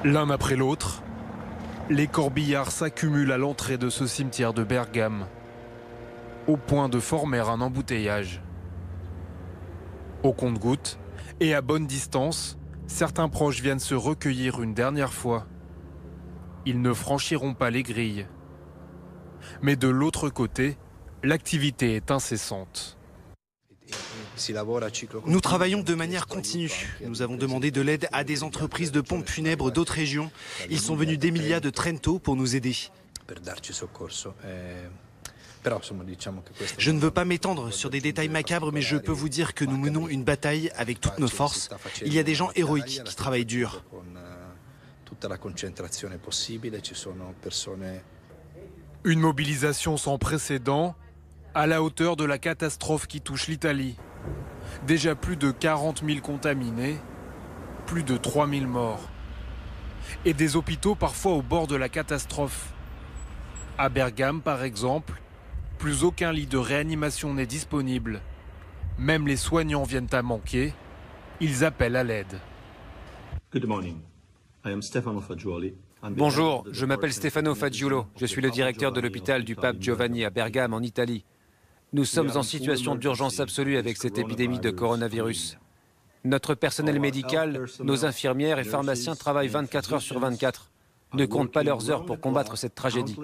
L'un après l'autre, les corbillards s'accumulent à l'entrée de ce cimetière de Bergame, au point de former un embouteillage. Au compte-gouttes et à bonne distance, certains proches viennent se recueillir une dernière fois. Ils ne franchiront pas les grilles. Mais de l'autre côté, l'activité est incessante. Nous travaillons de manière continue. Nous avons demandé de l'aide à des entreprises de pompes funèbres d'autres régions. Ils sont venus d'Emilia, de Trento pour nous aider. Je ne veux pas m'étendre sur des détails macabres, mais je peux vous dire que nous menons une bataille avec toutes nos forces. Il y a des gens héroïques qui travaillent dur. Une mobilisation sans précédent, à la hauteur de la catastrophe qui touche l'Italie. Déjà plus de 40 000 contaminés, plus de 3 000 morts. Et des hôpitaux parfois au bord de la catastrophe. À Bergame, par exemple, plus aucun lit de réanimation n'est disponible. Même les soignants viennent à manquer. Ils appellent à l'aide. Bonjour, je m'appelle Stefano Fagiulo. Je suis le directeur de l'hôpital du Pape Giovanni à Bergame, en Italie. Nous sommes en situation d'urgence absolue avec cette épidémie de coronavirus. Notre personnel médical, nos infirmières et pharmaciens travaillent 24 heures sur 24. Ne comptent pas leurs heures pour combattre cette tragédie.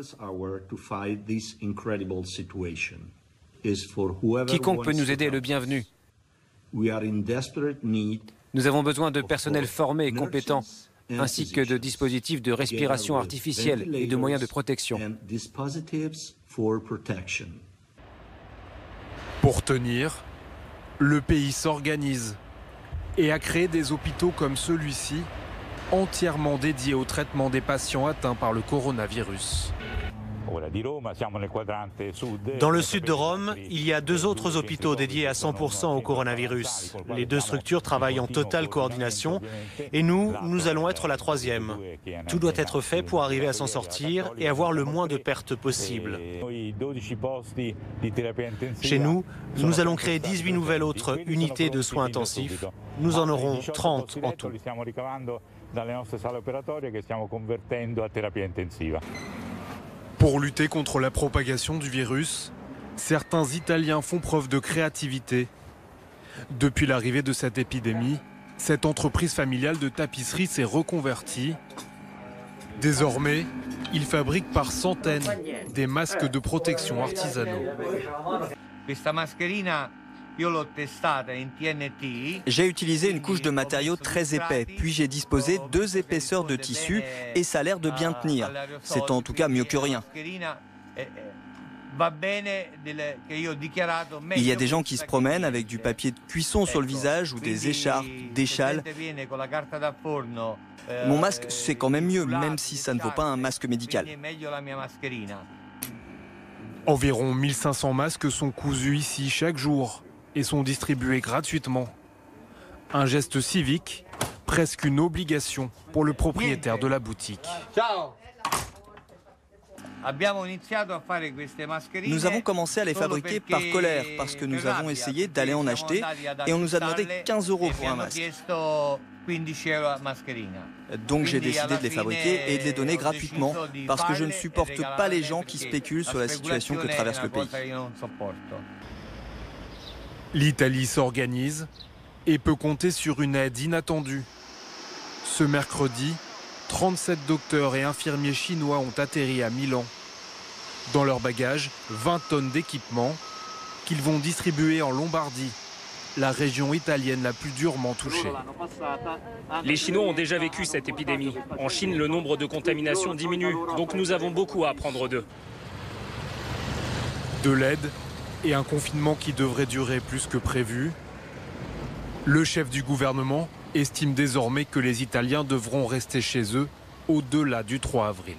Quiconque peut nous aider est le bienvenu. Nous avons besoin de personnel formé et compétent, ainsi que de dispositifs de respiration artificielle et de moyens de protection. Pour tenir, le pays s'organise et a créé des hôpitaux comme celui-ci, entièrement dédiés au traitement des patients atteints par le coronavirus. Dans le sud de Rome, il y a 2 autres hôpitaux dédiés à 100% au coronavirus. Les 2 structures travaillent en totale coordination et nous allons être la 3e. Tout doit être fait pour arriver à s'en sortir et avoir le moins de pertes possible. Chez nous, nous allons créer 18 nouvelles autres unités de soins intensifs. Nous en aurons 30 en tout. Pour lutter contre la propagation du virus, certains Italiens font preuve de créativité. Depuis l'arrivée de cette épidémie, cette entreprise familiale de tapisserie s'est reconvertie. Désormais, ils fabriquent par centaines des masques de protection artisanaux. J'ai utilisé une couche de matériaux très épais, puis j'ai disposé 2 épaisseurs de tissu et ça a l'air de bien tenir. C'est en tout cas mieux que rien. Il y a des gens qui se promènent avec du papier de cuisson sur le visage ou des écharpes, des châles. Mon masque, c'est quand même mieux, même si ça ne vaut pas un masque médical. Environ 1500 masques sont cousus ici chaque jour et sont distribués gratuitement. Un geste civique, presque une obligation pour le propriétaire de la boutique. Nous avons commencé à les fabriquer par colère parce que nous avons essayé d'aller en acheter et on nous a demandé 15 € pour un masque. Donc j'ai décidé de les fabriquer et de les donner gratuitement parce que je ne supporte pas les gens qui spéculent sur la situation que traverse le pays. L'Italie s'organise et peut compter sur une aide inattendue. Ce mercredi, 37 docteurs et infirmiers chinois ont atterri à Milan. Dans leur bagage, 20 tonnes d'équipements qu'ils vont distribuer en Lombardie, la région italienne la plus durement touchée. Les Chinois ont déjà vécu cette épidémie. En Chine, le nombre de contaminations diminue, donc nous avons beaucoup à apprendre d'eux. De l'aide et un confinement qui devrait durer plus que prévu. Le chef du gouvernement estime désormais que les Italiens devront rester chez eux au-delà du 3 avril.